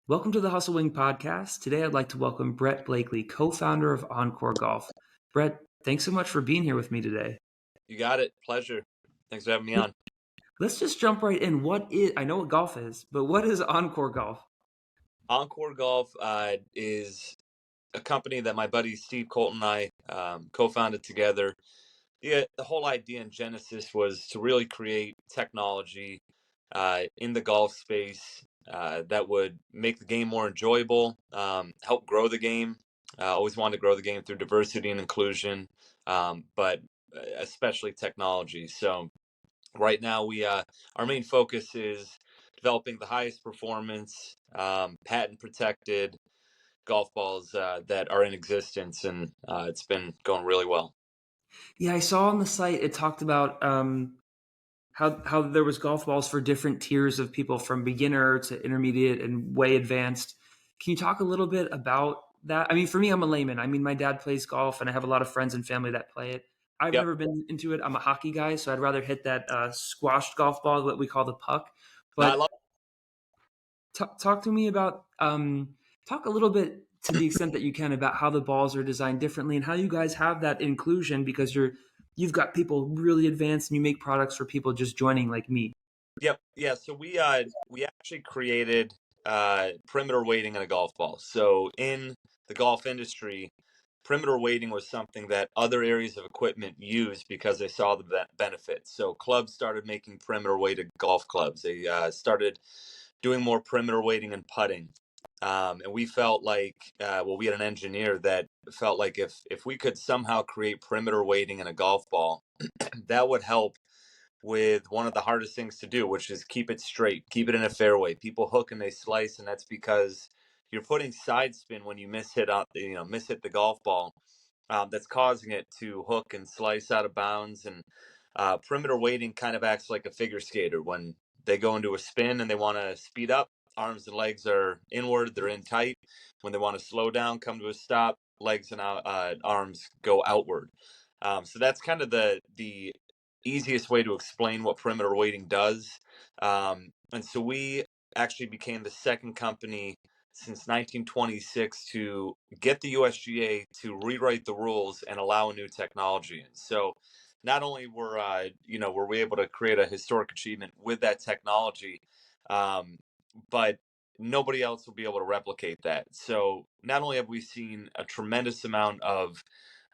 Welcome to the Hustle Wing podcast. Today, I'd like to welcome Bret Blakely, co-founder of OnCore Golf. Bret, thanks so much for being here with me today. You got it. Pleasure. Thanks for having me on. Let's just jump right in. I know what golf is, but what is OnCore Golf? OnCore Golf is a company that my buddy Steve Colton and I co-founded together. The whole idea in Genesis was to really create technology in the golf space that would make the game more enjoyable, help grow the game. Always wanted to grow the game through diversity and inclusion, but especially technology. So right now our main focus is developing the highest performance patent protected golf balls that are in existence, and it's been going really well. Yeah, I saw on the site it talked about how there was golf balls for different tiers of people, from beginner to intermediate and way advanced. Can you talk a little bit about that? I mean, for me, I'm a layman. I mean, my dad plays golf, and I have a lot of friends and family that play it. I've Yep. never been into it. I'm a hockey guy, so I'd rather hit that squashed golf ball, what we call the puck. No, I But love. talk to me about talk a little bit, to the extent that you can, about how the balls are designed differently and how you guys have that inclusion, because you've got people really advanced and you make products for people just joining like me. Yep. Yeah. So we actually created perimeter weighting in a golf ball. So in the golf industry, perimeter weighting was something that other areas of equipment used because they saw the benefits. So clubs started making perimeter weighted golf clubs. They started doing more perimeter weighting and putting. And we felt like, we had an engineer that felt like if we could somehow create perimeter weighting in a golf ball, that would help with one of the hardest things to do, which is keep it straight, keep it in a fairway. People hook and they slice, and that's because you're putting side spin when you miss hit the golf ball. That's causing it to hook and slice out of bounds. And perimeter weighting kind of acts like a figure skater when they go into a spin and they want to speed up. Arms and legs are inward; they're in tight. When they want to slow down, come to a stop, legs and arms go outward. So that's kind of the easiest way to explain what perimeter weighting does. And so we actually became the second company since 1926 to get the USGA to rewrite the rules and allow a new technology in. So not only were we able to create a historic achievement with that technology, um, but nobody else will be able to replicate that. So not only have we seen a tremendous amount of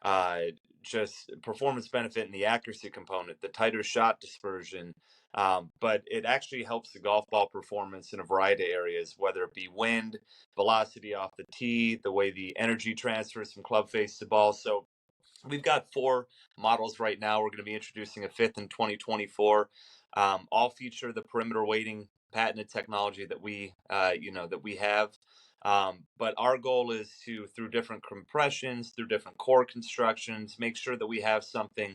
uh, just performance benefit in the accuracy component, the tighter shot dispersion, but it actually helps the golf ball performance in a variety of areas, whether it be wind, velocity off the tee, the way the energy transfers from club face to ball. So we've got four models right now. We're going to be introducing a fifth in 2024. All feature the perimeter weighting patented technology that we have. But our goal is to, through different compressions, through different core constructions, make sure that we have something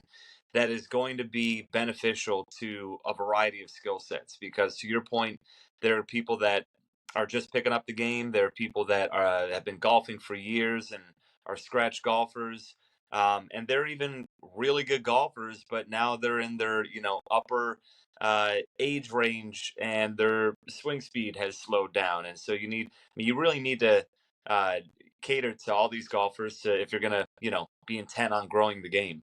that is going to be beneficial to a variety of skill sets. Because to your point, there are people that are just picking up the game. There are people that have been golfing for years and are scratch golfers, and they're even really good golfers, but now they're in their upper age range, and their swing speed has slowed down, and so you really need to uh, cater to all these golfers if you're gonna be intent on growing the game.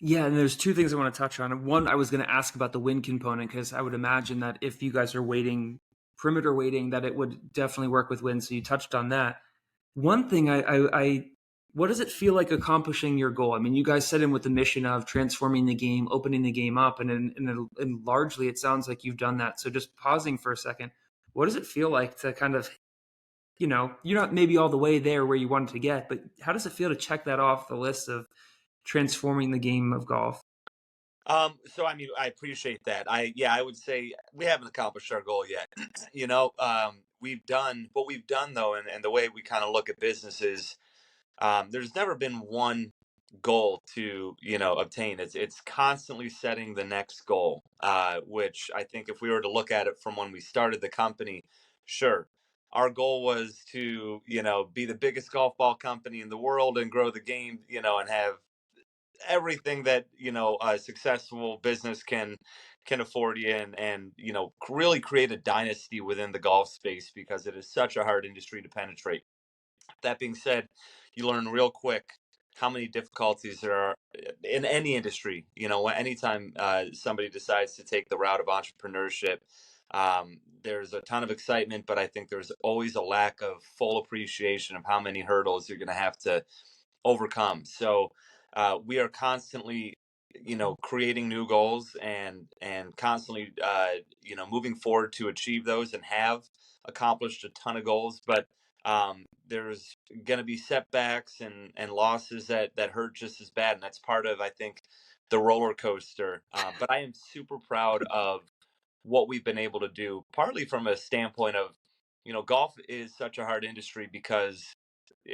Yeah, and there's two things I want to touch on. One, I was going to ask about the wind component, because I would imagine that if you guys are weighting perimeter weighting, that it would definitely work with wind. So you touched on that. One thing, what does it feel like accomplishing your goal? I mean, you guys set in with the mission of transforming the game, opening the game up, and largely it sounds like you've done that. So just pausing for a second, what does it feel like to kind of, you're not maybe all the way there where you wanted to get, but how does it feel to check that off the list of transforming the game of golf? So I mean, I appreciate that. I would say we haven't accomplished our goal yet. We've done what we've done though, and the way we kind of look at businesses. There's never been one goal to obtain. It's constantly setting the next goal, which I think if we were to look at it from when we started the company, sure, our goal was to be the biggest golf ball company in the world and grow the game, and have everything that a successful business can afford you, and really create a dynasty within the golf space because it is such a hard industry to penetrate. That being said, you learn real quick how many difficulties there are in any industry. Anytime somebody decides to take the route of entrepreneurship, there's a ton of excitement, but I think there's always a lack of full appreciation of how many hurdles you're going to have to overcome. So we are constantly, creating new goals and constantly, moving forward to achieve those, and have accomplished a ton of goals. But there's going to be setbacks and losses that hurt just as bad, and that's part of, I think, the roller coaster. But I am super proud of what we've been able to do, partly from a standpoint of, golf is such a hard industry because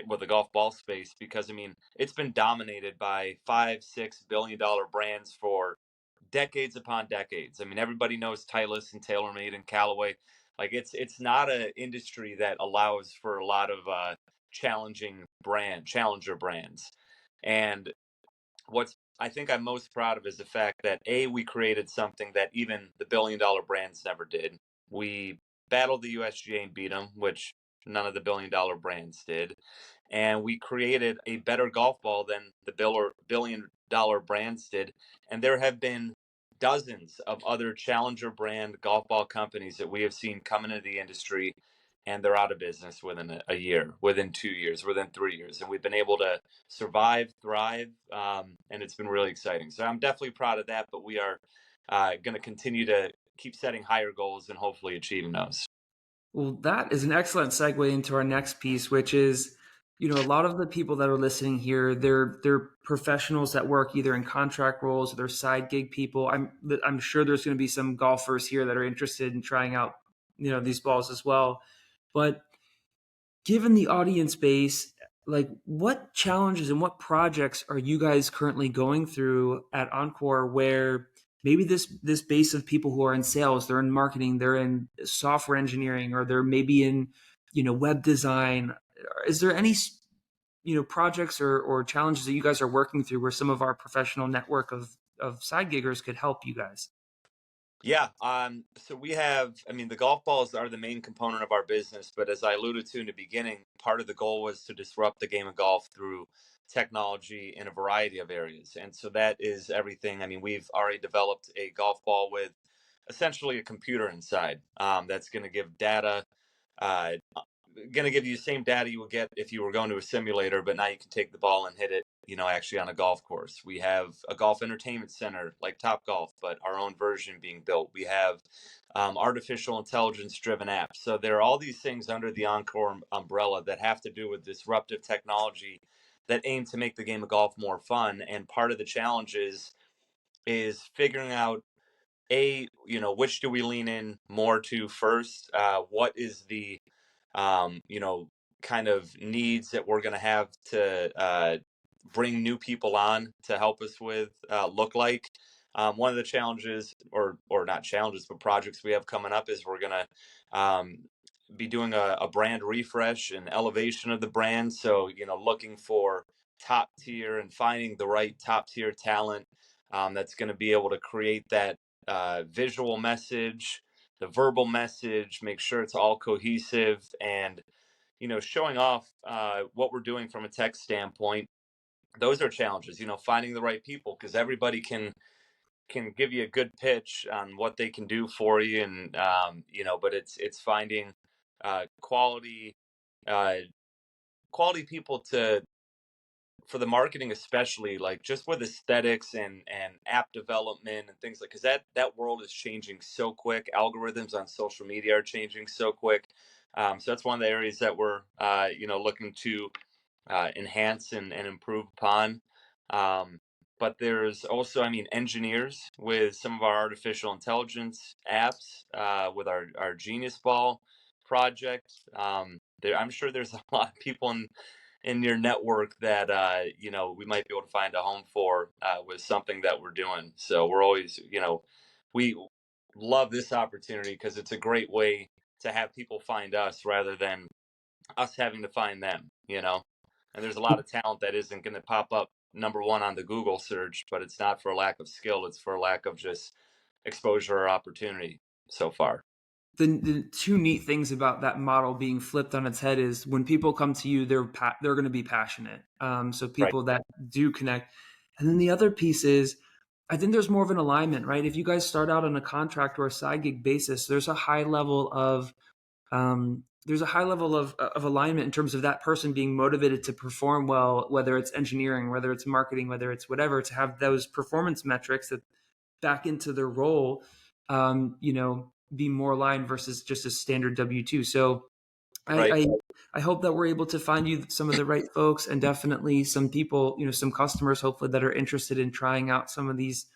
with the golf ball space, because I mean it's been dominated by 5-6 billion-dollar brands for decades upon decades. I mean, everybody knows Titleist and TaylorMade and Callaway. Like, it's not an industry that allows for a lot of challenger brands. And what's I think I'm most proud of is the fact that we created something that even the billion-dollar brands never did. We battled the USGA and beat them, which none of the billion-dollar brands did, and we created a better golf ball than the billion-dollar brands did. And there have been dozens of other challenger brand golf ball companies that we have seen come into the industry, and they're out of business within a year, within 2 years, within 3 years, and we've been able to survive, thrive, and it's been really exciting. So I'm definitely proud of that, but we are going to continue to keep setting higher goals and hopefully achieving those. Well, that is an excellent segue into our next piece, which is, a lot of the people that are listening here, they're professionals that work either in contract roles or they're side gig people. I'm sure there's going to be some golfers here that are interested in trying out, these balls as well. But given the audience base, like, what challenges and what projects are you guys currently going through at OnCore where maybe this base of people who are in sales, they're in marketing, they're in software engineering, or they're maybe in, web design. Is there any, projects or challenges that you guys are working through where some of our professional network of side giggers could help you guys? Yeah. So we have, I mean, the golf balls are the main component of our business, but as I alluded to in the beginning, part of the goal was to disrupt the game of golf through technology in a variety of areas. And so that is everything. I mean, we've already developed a golf ball with essentially a computer inside, that's going to give data, uh, going to give you the same data you would get if you were going to a simulator, but now you can take the ball and hit it, actually on a golf course. We have a golf entertainment center like Top Golf, but our own version being built. We have artificial intelligence driven apps. So there are all these things under the OnCore umbrella that have to do with disruptive technology that aim to make the game of golf more fun. And part of the challenge is figuring out, which do we lean in more to first? What is the um, you know, kind of needs that we're going to have to bring new people on to help us with look like. One of the challenges, or not challenges, but projects we have coming up is we're going to be doing a brand refresh and elevation of the brand. So, looking for top tier and finding the right top tier talent that's going to be able to create that visual message, the verbal message, make sure it's all cohesive, and showing off what we're doing from a tech standpoint. Those are challenges, finding the right people, because everybody can give you a good pitch on what they can do for you, and but it's finding quality uh, quality people to for the marketing, especially like just with aesthetics and app development and things like, because that world is changing so quick. Algorithms on social media are changing so quick. So that's one of the areas that we're looking to enhance and improve upon. But there's also, I mean, engineers with some of our artificial intelligence apps, with our Genius Ball project. I'm sure there's a lot of people in your network that we might be able to find a home for with something that we're doing. So we're always, we love this opportunity because it's a great way to have people find us rather than us having to find them. And there's a lot of talent that isn't going to pop up number one on the Google search, but it's not for a lack of skill. It's for a lack of just exposure or opportunity so far. The two neat things about that model being flipped on its head is when people come to you, they're going to be passionate. So Right. people that do connect, and then the other piece is, I think there's more of an alignment, right? If you guys start out on a contract or a side gig basis, there's a high level of alignment in terms of that person being motivated to perform well, whether it's engineering, whether it's marketing, whether it's whatever, to have those performance metrics that back into their role, be more aligned versus just a standard W-2. So I, Right. I I hope that we're able to find you some of the right folks, and definitely some people, some customers, hopefully, that are interested in trying out some of these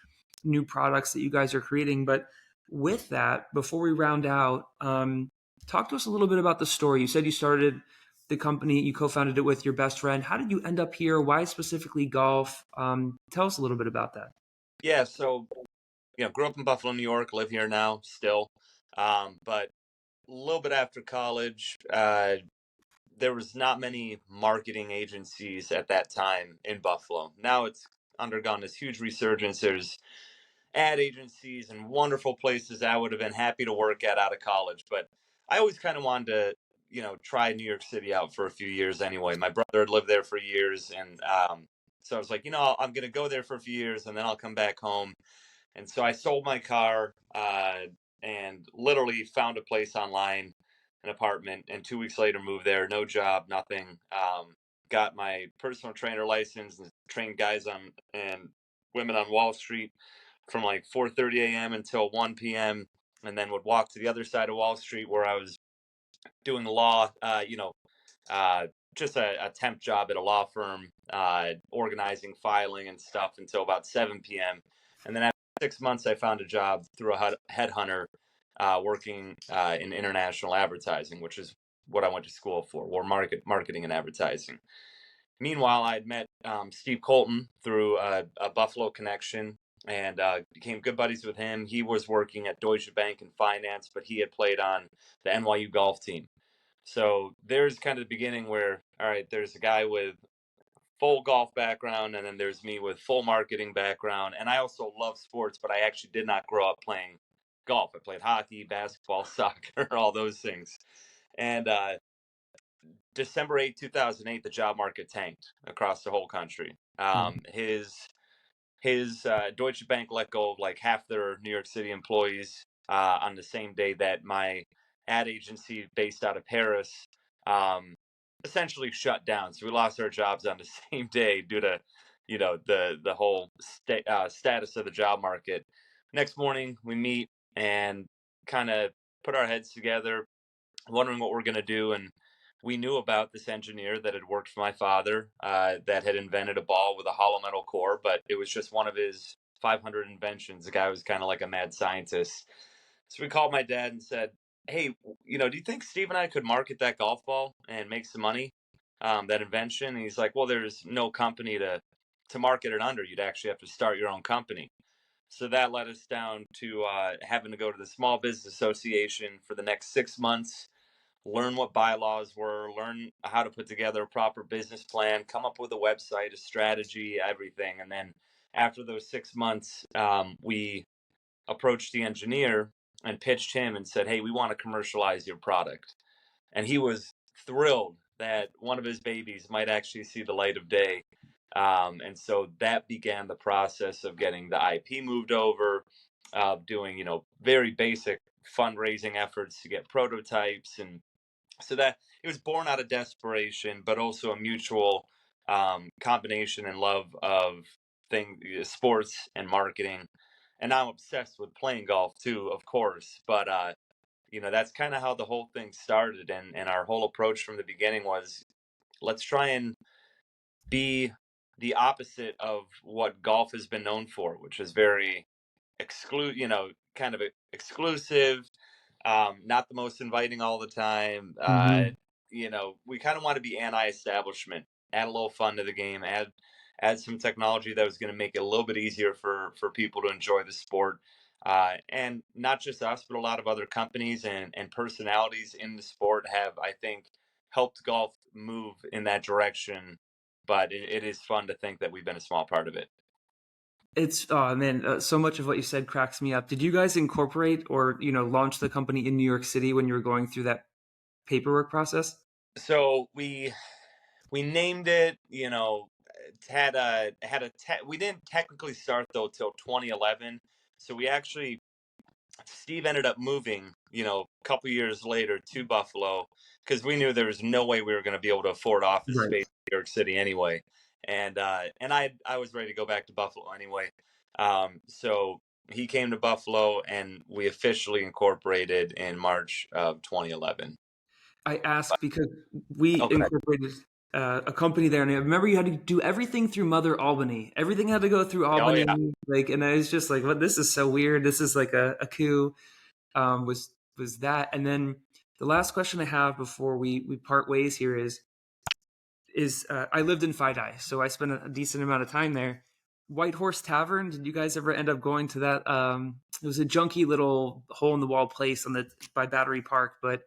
new products that you guys are creating. But with that, before we round out, talk to us a little bit about the story. You said you started the company, you co-founded it with your best friend. How did you end up here? Why specifically golf? Tell us a little bit about that. Yeah. So, grew up in Buffalo, New York, live here now still. But a little bit after college, there was not many marketing agencies at that time in Buffalo. Now it's undergone this huge resurgence. There's ad agencies and wonderful places I would have been happy to work at out of college. But I always kind of wanted to, try New York City out for a few years anyway. My brother had lived there for years. And so I was like, I'm going to go there for a few years and then I'll come back home. And so I sold my car and literally found a place online, an apartment, and 2 weeks later moved there. No job, nothing. Got my personal trainer license and trained guys on and women on Wall Street from like 4:30 a.m. until 1 p.m. And then would walk to the other side of Wall Street where I was doing law, uh, just a temp job at a law firm, organizing, filing, and stuff until about 7 p.m. And then after 6 months, I found a job through a headhunter working in international advertising, which is what I went to school for, or marketing and advertising. Meanwhile, I had met Steve Colton through a Buffalo connection and became good buddies with him. He was working at Deutsche Bank in finance, but he had played on the NYU golf team. So there's kind of the beginning where, all right, there's a guy with full golf background, and then there's me with full marketing background. And I also love sports, but I actually did not grow up playing golf. I played hockey, basketball, soccer, all those things. And December 2008, the job market tanked across the whole country. His Deutsche Bank let go of like half their New York City employees on the same day that my ad agency based out of Paris essentially shut down. So we lost our jobs on the same day due to, the whole status of the job market. Next morning we meet and kind of put our heads together, wondering what we're going to do. And we knew about this engineer that had worked for my father that had invented a ball with a hollow metal core, but it was just one of his 500 inventions. The guy was kind of like a mad scientist. So we called my dad and said, hey, do you think Steve and I could market that golf ball and make some money, that invention? And he's like, well, there's no company to market it under. You'd actually have to start your own company. So that led us down to having to go to the Small Business Association for the next 6 months, learn what bylaws were, learn how to put together a proper business plan, come up with a website, a strategy, everything. And then after those 6 months, we approached the engineer and pitched him and said, hey, we want to commercialize your product. And he was thrilled that one of his babies might actually see the light of day. And so that began the process of getting the IP moved over, doing, very basic fundraising efforts to get prototypes. And so that it was born out of desperation, but also a mutual combination and love of sports and marketing. And I'm obsessed with playing golf too, of course. But that's kind of how the whole thing started. And our whole approach from the beginning was, let's try and be the opposite of what golf has been known for, which is very kind of exclusive, not the most inviting all the time. Mm-hmm. We kind of want to be anti-establishment, add a little fun to the game, add some technology that was going to make it a little bit easier for people to enjoy the sport. And not just us, but a lot of other companies and personalities in the sport have, I think, helped golf move in that direction but it is fun to think that we've been a small part of it. It's oh man, so much of what you said cracks me up. Did you guys incorporate or launch the company in New York City when you were going through that paperwork process? So we named it, we didn't technically start though till 2011. So we actually Steve ended up moving, a couple years later to Buffalo because we knew there was no way we were going to be able to afford office Right. space in New York City anyway. And I was ready to go back to Buffalo anyway. So he came to Buffalo and we officially incorporated in March of 2011. I ask because we Okay. incorporated a company there, and I remember you had to do everything through Mother Albany. Everything had to go through Oh yeah. Albany, like, and I was just like, "What? This is so weird. This is like a coup." Was that? And then the last question I have before we part ways here is I lived in Fidei, so I spent a decent amount of time there. White Horse Tavern. Did you guys ever end up going to that? It was a junky little hole in the wall place by Battery Park, but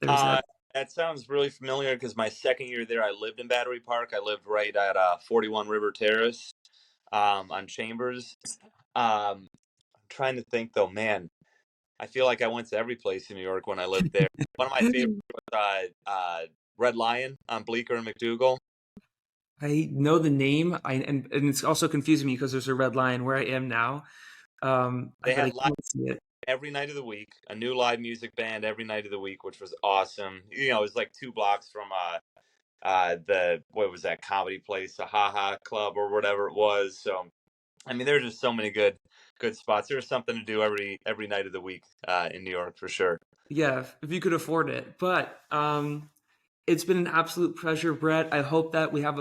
there was that. Uh, that sounds really familiar because my second year there, I lived in Battery Park. I lived right at 41 River Terrace on Chambers. I'm trying to think though, man. I feel like I went to every place in New York when I lived there. One of my favorites was Red Lion on Bleecker and McDougal. I know the name, and it's also confusing me because there's a Red Lion where I am now. They But I had live can't see it. every night of the week, a new live music band every night of the week, which was awesome. It was like 2 blocks from the what was that comedy place, a Ha Ha Club or whatever it was. So I mean, there's just so many good spots. There's something to do every night of the week in New York for sure. Yeah, if you could afford it. But it's been an absolute pleasure, Brett. I hope that we have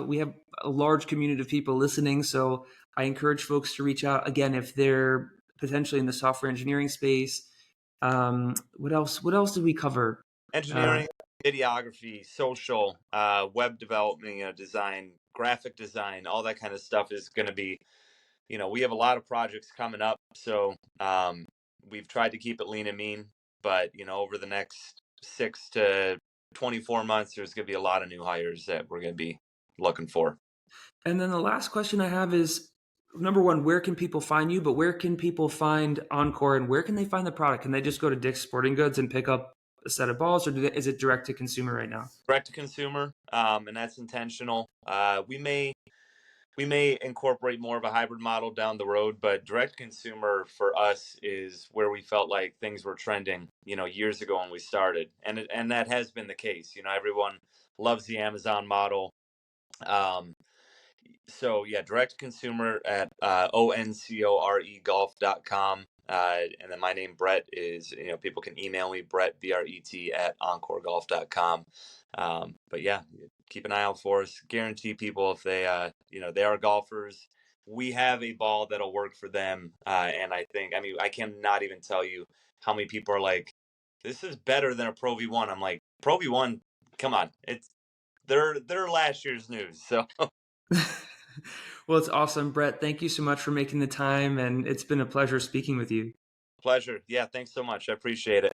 a large community of people listening. So I encourage folks to reach out again if they're potentially in the software engineering space. What else? What else did we cover? Uh, Engineering, videography, social, web development, design, graphic design, all that kind of stuff is going to be, we have a lot of projects coming up. So we've tried to keep it lean and mean, but, over the next 6 to 24 months, there's going to be a lot of new hires that we're going to be looking for. and then the last question I have is number one, where can people find you? But where can people find Encore, and where can they find the product? Can they just go to Dick's Sporting Goods and pick up a set of balls, or is it direct to consumer right now? Direct to consumer, and that's intentional. We may incorporate more of a hybrid model down the road, but direct consumer for us is where we felt like things were trending, years ago when we started, and that has been the case. Everyone loves the Amazon model. Um, so yeah, direct consumer at OnCore golf.com. And then my name, Brett, is, people can email me, Brett, BRET, at OnCoreGolf.com. But yeah, keep an eye out for us. Guarantee people if they are golfers, we have a ball that'll work for them. And I mean, I cannot even tell you how many people are like, this is better than a Pro V1. I'm like, Pro V1, come on. They're last year's news. So Well, it's awesome, Brett. Thank you so much for making the time, and it's been a pleasure speaking with you. pleasure. Yeah, thanks so much. I appreciate it.